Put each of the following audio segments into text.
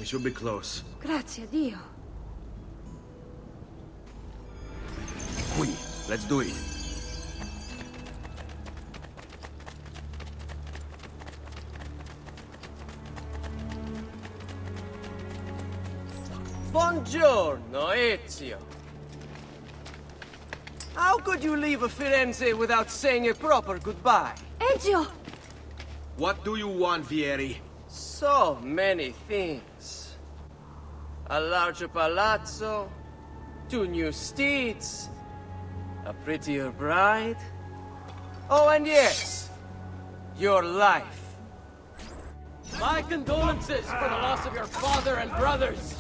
We should be close. Grazie a Dio. Qui, let's do it. Buongiorno, Ezio. How could you leave a Firenze without saying a proper goodbye? Ezio! What do you want, Vieri? So many things. A larger palazzo, 2 new steeds, a prettier bride. Oh, and yes, your life. My condolences for the loss of your father and brothers.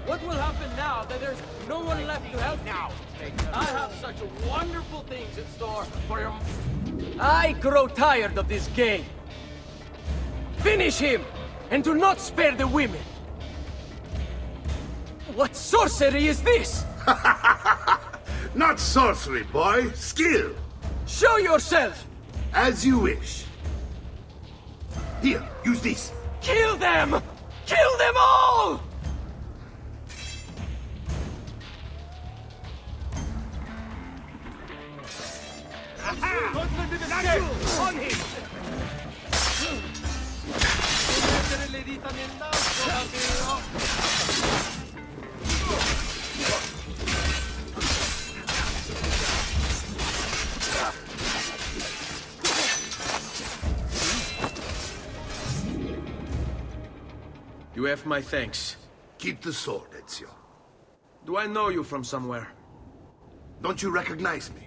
What will happen now that there's no one left to help now? I have such wonderful things in store for your... I grow tired of this game. Finish him, and do not spare the women. What sorcery is this? Not sorcery, boy. Skill. Show yourself! As you wish. Here, use this. Kill them! Kill them all! Don't let him escape! On him! Mettere le dita nel naso, davvero? You have my thanks. Keep the sword, Ezio. Do I know you from somewhere? Don't you recognize me?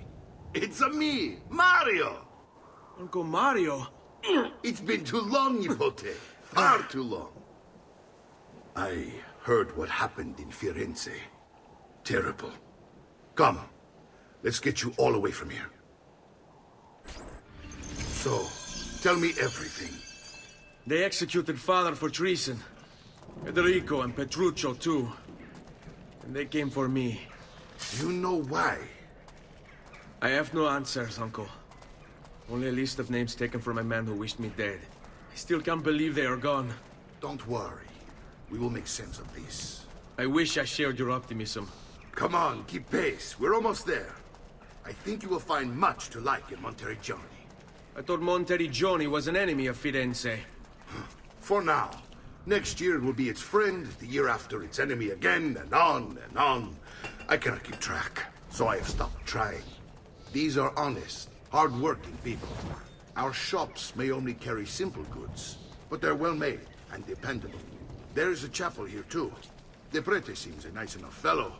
It's a me, Mario! Uncle Mario? It's been too long, Nipote. Far too long. I heard what happened in Firenze. Terrible. Come, let's get you all away from here. So, tell me everything. They executed father for treason. Federico and Petruccio, too. And they came for me. You know why? I have no answers, Uncle. Only a list of names taken from a man who wished me dead. I still can't believe they are gone. Don't worry. We will make sense of this. I wish I shared your optimism. Come on, keep pace. We're almost there. I think you will find much to like in Monteriggioni. I thought Monteriggioni was an enemy of Firenze. For now. Next year it will be its friend, the year after its enemy again, and on and on. I cannot keep track, so I have stopped trying. These are honest, hard-working people. Our shops may only carry simple goods, but they're well-made and dependable. There is a chapel here, too. The prete seems a nice enough fellow,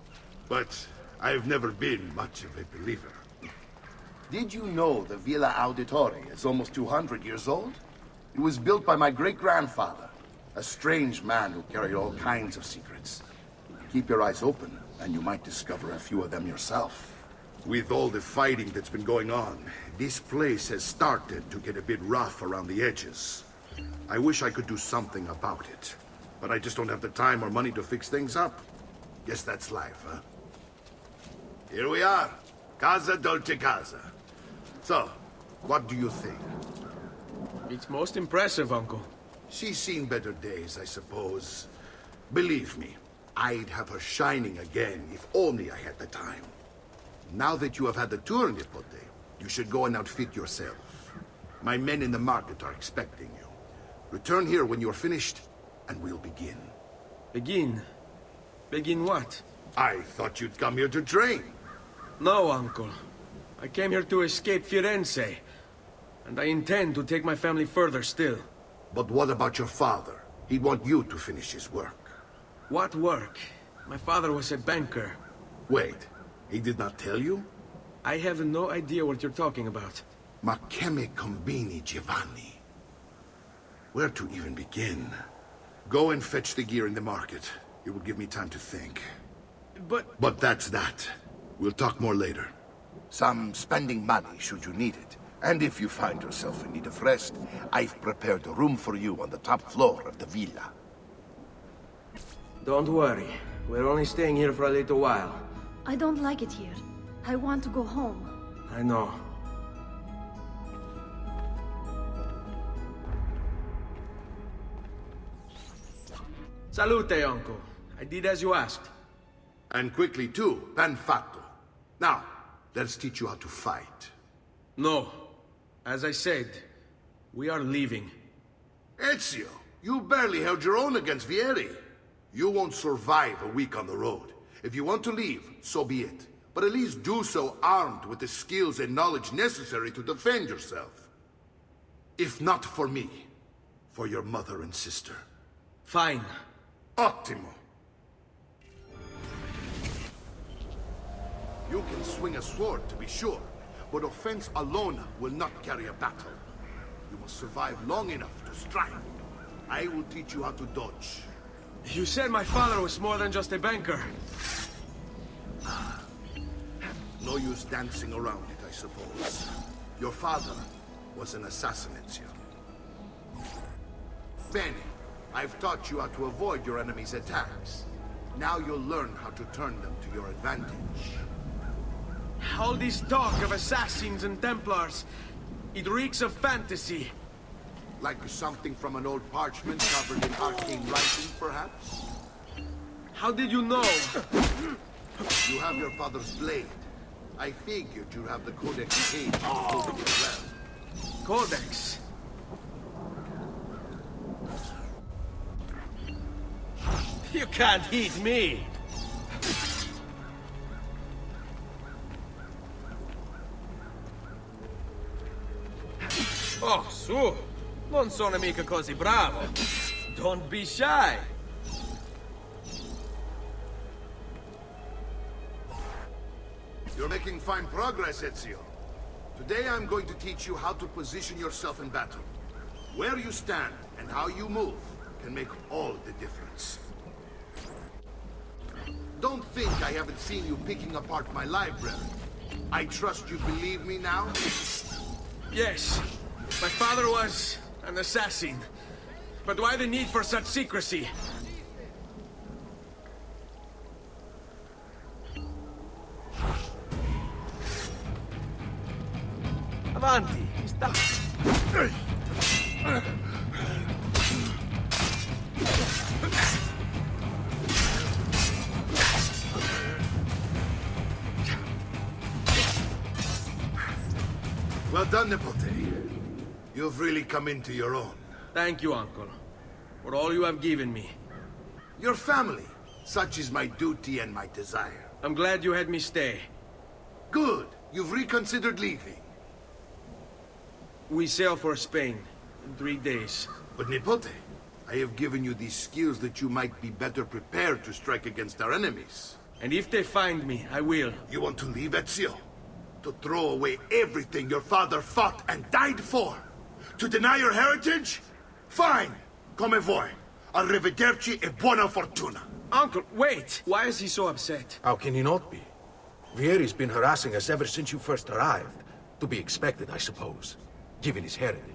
but I've never been much of a believer. Did you know the Villa Auditore is almost 200 years old? It was built by my great-grandfather, a strange man who carried all kinds of secrets. Keep your eyes open, and you might discover a few of them yourself. With all the fighting that's been going on, this place has started to get a bit rough around the edges. I wish I could do something about it, but I just don't have the time or money to fix things up. Guess that's life, huh? Here we are. Casa Dolce Casa. So, what do you think? It's most impressive, Uncle. She's seen better days, I suppose. Believe me, I'd have her shining again if only I had the time. Now that you have had the tour, Nipote, you should go and outfit yourself. My men in the market are expecting you. Return here when you're finished, and we'll begin. Begin? Begin what? I thought you'd come here to train. No, Uncle. I came here to escape Firenze. And I intend to take my family further still. But what about your father? He'd want you to finish his work. What work? My father was a banker. Wait, he did not tell you? I have no idea what you're talking about. Ma che me combini, Giovanni? Where to even begin? Go and fetch the gear in the market. It will give me time to think. But that's that. We'll talk more later. Some spending money should you need it. And if you find yourself in need of rest, I've prepared a room for you on the top floor of the villa. Don't worry. We're only staying here for a little while. I don't like it here. I want to go home. I know. Salute, uncle. I did as you asked. And quickly too, ben fatto. Now, let's teach you how to fight. No. As I said, we are leaving. Ezio, you barely held your own against Vieri. You won't survive a week on the road. If you want to leave, so be it. But at least do so armed with the skills and knowledge necessary to defend yourself. If not for me, for your mother and sister. Fine. Ottimo. You can swing a sword, to be sure, but offense alone will not carry a battle. You must survive long enough to strike. I will teach you how to dodge. You said my father was more than just a banker. No use dancing around it, I suppose. Your father was an assassin, Ezio. Bene, I've taught you how to avoid your enemy's attacks. Now you'll learn how to turn them to your advantage. All this talk of assassins and Templars, it reeks of fantasy. Like something from an old parchment covered in arcane writing, perhaps? How did you know? You have your father's blade. I figured you'd have the Codex page included as well. Codex. You can't hit me! Oh, su! Non sono mica così bravo! Don't be shy! You're making fine progress, Ezio. Today I'm going to teach you how to position yourself in battle. Where you stand and how you move can make all the difference. Don't think I haven't seen you picking apart my library. I trust you believe me now? Yes, my father was an assassin. But why the need for such secrecy? Avanti, sta. Well done, Nipote. You've really come into your own. Thank you, uncle, for all you have given me. Your family. Such is my duty and my desire. I'm glad you had me stay. Good. You've reconsidered leaving. We sail for Spain in 3 days. But Nipote, I have given you these skills that you might be better prepared to strike against our enemies. And if they find me, I will. You want to leave, Ezio? To throw away everything your father fought and died for? To deny your heritage? Fine. Come vuoi. Arrivederci e buona fortuna. Uncle, wait! Why is he so upset? How can he not be? Vieri's been harassing us ever since you first arrived. To be expected, I suppose, given his heritage.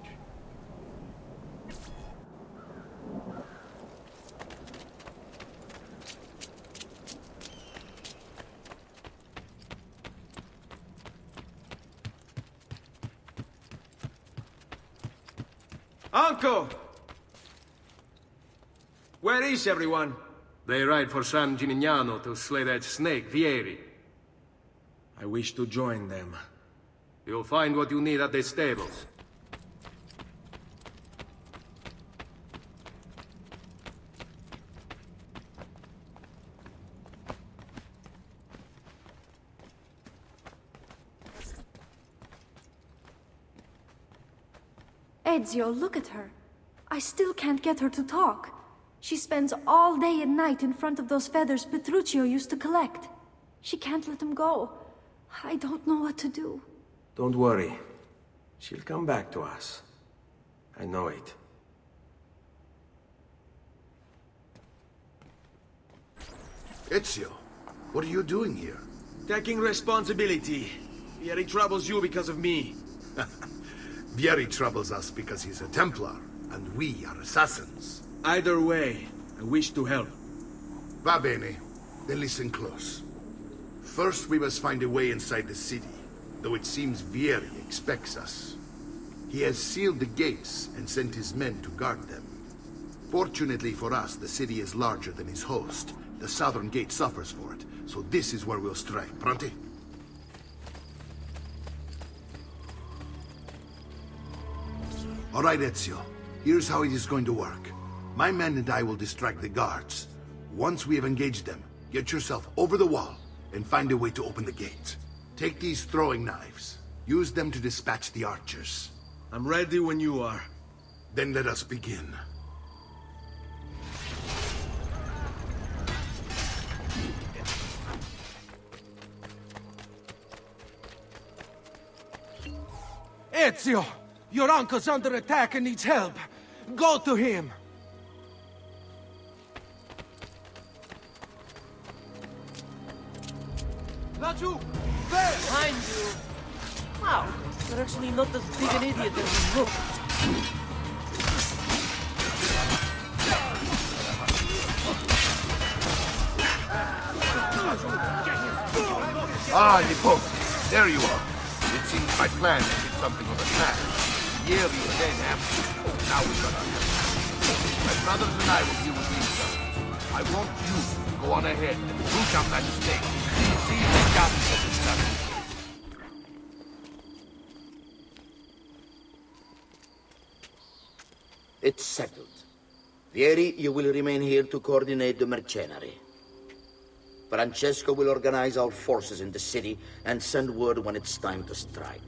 Uncle! Where is everyone? They ride for San Gimignano to slay that snake, Vieri. I wish to join them. You'll find what you need at the stables. Ezio, look at her. I still can't get her to talk. She spends all day and night in front of those feathers Petruchio used to collect. She can't let them go. I don't know what to do. Don't worry. She'll come back to us. I know it. Ezio, what are you doing here? Taking responsibility. Vieri troubles you because of me. Vieri troubles us because he's a Templar, and we are assassins. Either way, I wish to help. Va bene. Then listen close. First, we must find a way inside the city, though it seems Vieri expects us. He has sealed the gates and sent his men to guard them. Fortunately for us, the city is larger than its host. The southern gate suffers for it, so this is where we'll strike. Pronti? All right, Ezio. Here's how it is going to work. My men and I will distract the guards. Once we have engaged them, get yourself over the wall and find a way to open the gate. Take these throwing knives. Use them to dispatch the archers. I'm ready when you are. Then let us begin. Ezio! Your uncle's under attack and needs help. Go to him! Laggiù! There! Behind you! Wow, you're actually not as big an idiot as you look. Ah, Nipote. There you are. It seems my plan has hit something of a snag. Vieri is dead after. Now we've got our help. My brothers and I will deal with these guns. I want you to go on ahead and root out that stake. See the job is done. It's settled. Vieri, you will remain here to coordinate the mercenary. Francesco will organize our forces in the city and send word when it's time to strike.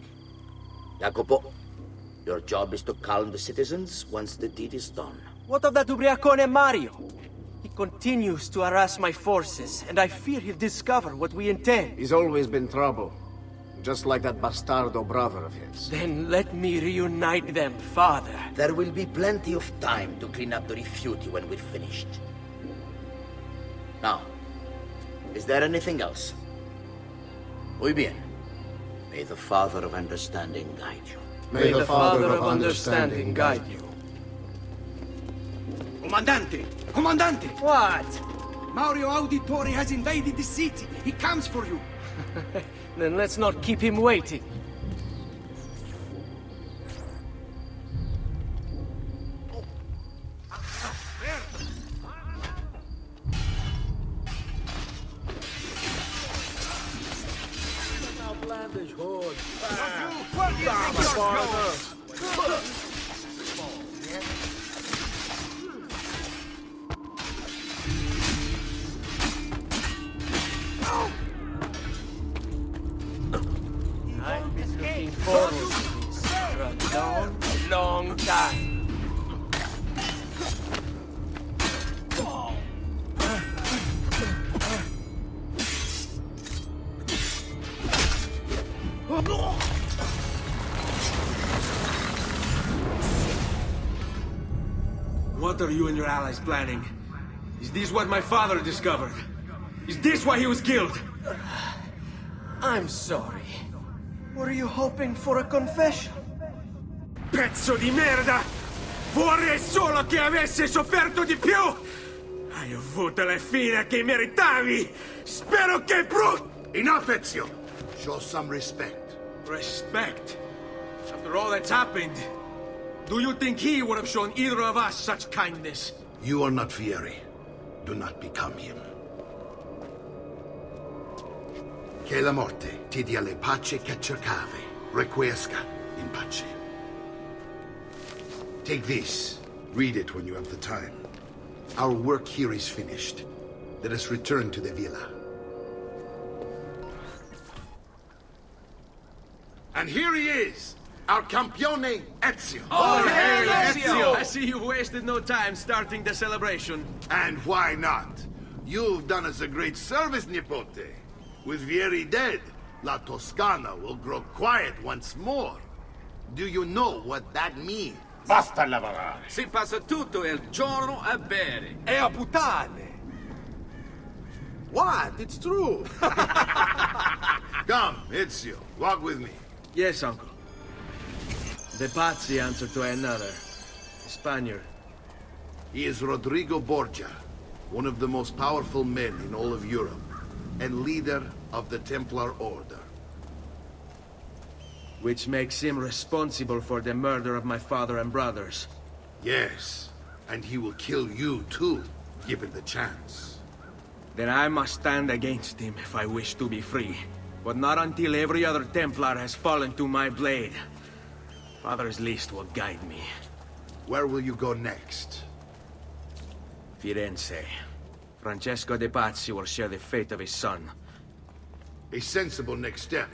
Jacopo, your job is to calm the citizens once the deed is done. What of that ubriacone Mario? He continues to harass my forces, and I fear he'll discover what we intend. He's always been trouble. Just like that bastardo brother of his. Then let me reunite them, father. There will be plenty of time to clean up the rifiuti when we're finished. Now, is there anything else? Muy bien. May the Father of Understanding guide you. May the Father of Understanding guide you. Comandante! Comandante! What? Mario Auditore has invaded the city. He comes for you. Then let's not keep him waiting. I've been looking forward to this for a long, long time. What are you and your allies planning? Is this what my father discovered? Is this why he was killed? I'm sorry. Were you hoping for a confession? Pezzo di merda! Vorrei solo che avesse sofferto di più! Hai avuto la fine che meritavi! Spero che Enough, Ezio! Show some respect. Respect? After all that's happened, do you think he would have shown either of us such kindness? You are not Vieri. Do not become him. Che la morte ti dia le pace che cercavi. Requiesca in pace. Take this. Read it when you have the time. Our work here is finished. Let us return to the villa. And here he is, our campione Ezio. Oh, hey, Ezio! I see you wasted no time starting the celebration. And why not? You've done us a great service, Nipote. With Vieri dead, La Toscana will grow quiet once more. Do you know what that means? Basta lavorare. Si passa tutto il giorno a bere. E a puttane! What? It's true! Come, Ezio, walk with me. Yes, uncle. The Pazzi answer to another. A Spaniard. He is Rodrigo Borgia, one of the most powerful men in all of Europe, and leader of the Templar Order. Which makes him responsible for the murder of my father and brothers. Yes, And he will kill you too, given the chance. Then I must stand against him if I wish to be free. But not until every other Templar has fallen to my blade. Father's list will guide me. Where will you go next? Firenze. Francesco de Pazzi will share the fate of his son. A sensible next step.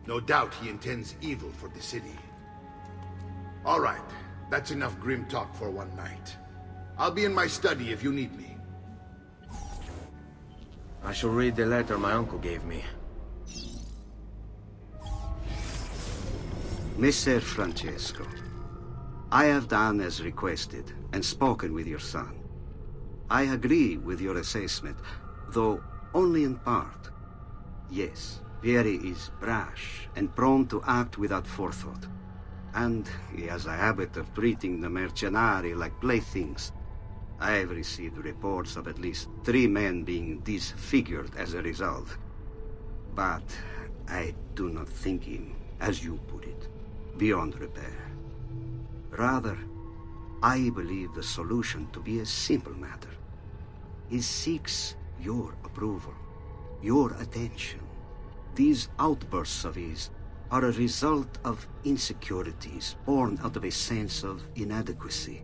No doubt he intends evil for the city. All right, that's enough grim talk for one night. I'll be in my study if you need me. I shall read the letter my uncle gave me. Messer Francesco, I have done as requested and spoken with your son. I agree with your assessment, though only in part. Yes, Vieri is brash and prone to act without forethought. And he has a habit of treating the mercenari like playthings. I have received reports of at least 3 men being disfigured as a result. But I do not think him, as you put it, beyond repair. Rather, I believe the solution to be a simple matter. He seeks your approval, your attention. These outbursts of his are a result of insecurities born out of a sense of inadequacy.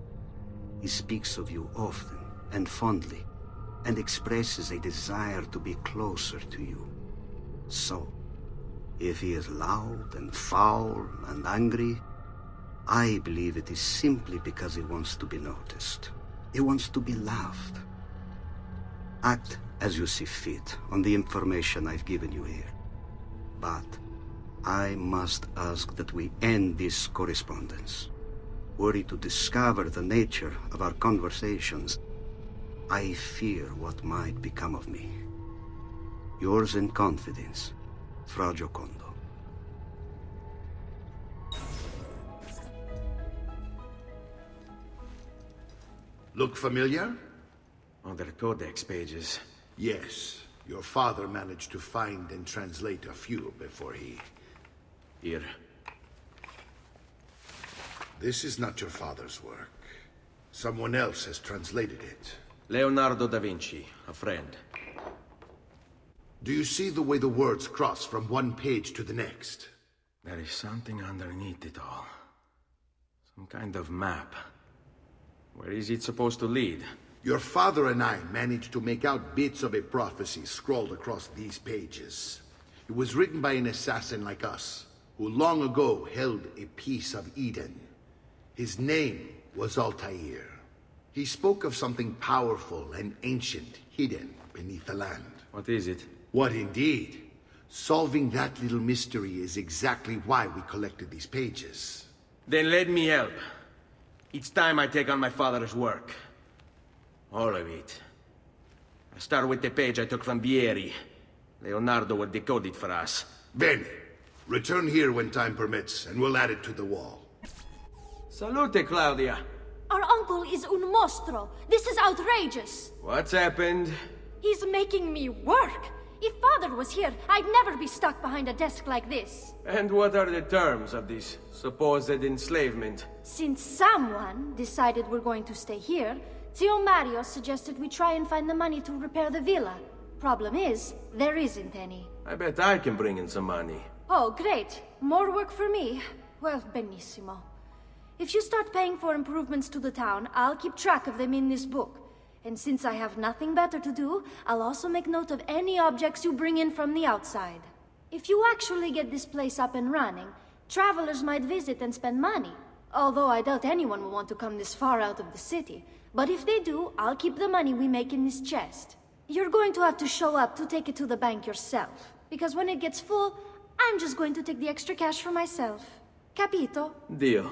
He speaks of you often and fondly, and expresses a desire to be closer to you. So, if he is loud and foul and angry, I believe it is simply because he wants to be noticed. He wants to be loved. Act as you see fit on the information I've given you here. But I must ask that we end this correspondence. Were he to discover the nature of our conversations, I fear what might become of me. Yours in confidence, Fra Giocondo. Look familiar? Other codex pages. Yes. Your father managed to find and translate a few before he... Here. This is not your father's work. Someone else has translated it. Leonardo da Vinci, a friend. Do you see the way the words cross from one page to the next? There is something underneath it all. Some kind of map. Where is it supposed to lead? Your father and I managed to make out bits of a prophecy scrawled across these pages. It was written by an assassin like us, who long ago held a piece of Eden. His name was Altair. He spoke of something powerful and ancient hidden beneath the land. What is it? What indeed? Solving that little mystery is exactly why we collected these pages. Then let me help. Each time I take on my father's work. All of it. I start with the page I took from Vieri. Leonardo will decode it for us. Bene. Return here when time permits, and we'll add it to the wall. Salute, Claudia. Our uncle is un mostro. This is outrageous. What's happened? He's making me work. If Father was here, I'd never be stuck behind a desk like this. And what are the terms of this supposed enslavement? Since someone decided we're going to stay here, Zio Mario suggested we try and find the money to repair the villa. Problem is, there isn't any. I bet I can bring in some money. Oh, great. More work for me. Well, benissimo. If you start paying for improvements to the town, I'll keep track of them in this book. And since I have nothing better to do, I'll also make note of any objects you bring in from the outside. If you actually get this place up and running, travelers might visit and spend money. Although I doubt anyone will want to come this far out of the city. But if they do, I'll keep the money we make in this chest. You're going to have to show up to take it to the bank yourself. Because when it gets full, I'm just going to take the extra cash for myself. Capito? Deal.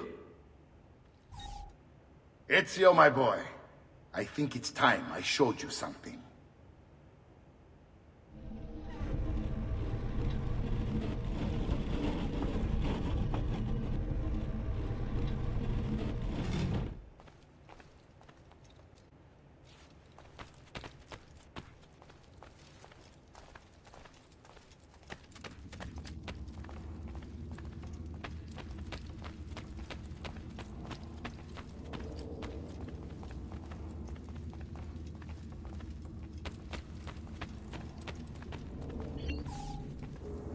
Ezio, my boy. I think it's time I showed you something.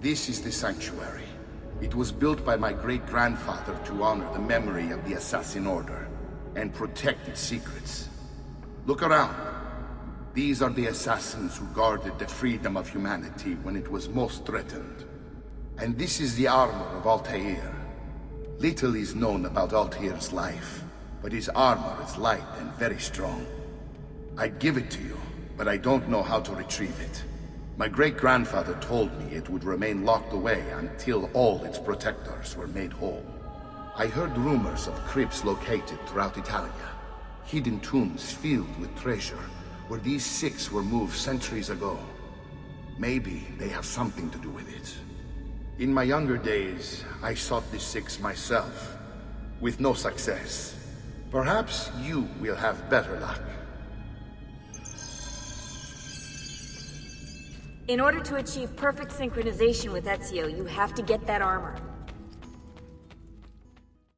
This is the sanctuary. It was built by my great-grandfather to honor the memory of the Assassin Order and protect its secrets. Look around. These are the assassins who guarded the freedom of humanity when it was most threatened. And this is the armor of Altair. Little is known about Altair's life, but his armor is light and very strong. I'd give it to you, but I don't know how to retrieve it. My great-grandfather told me it would remain locked away until all its protectors were made whole. I heard rumors of crypts located throughout Italia, hidden tombs filled with treasure, where these six were moved centuries ago. Maybe they have something to do with it. In my younger days, I sought the six myself, with no success. Perhaps you will have better luck. In order to achieve perfect synchronization with Ezio, you have to get that armor.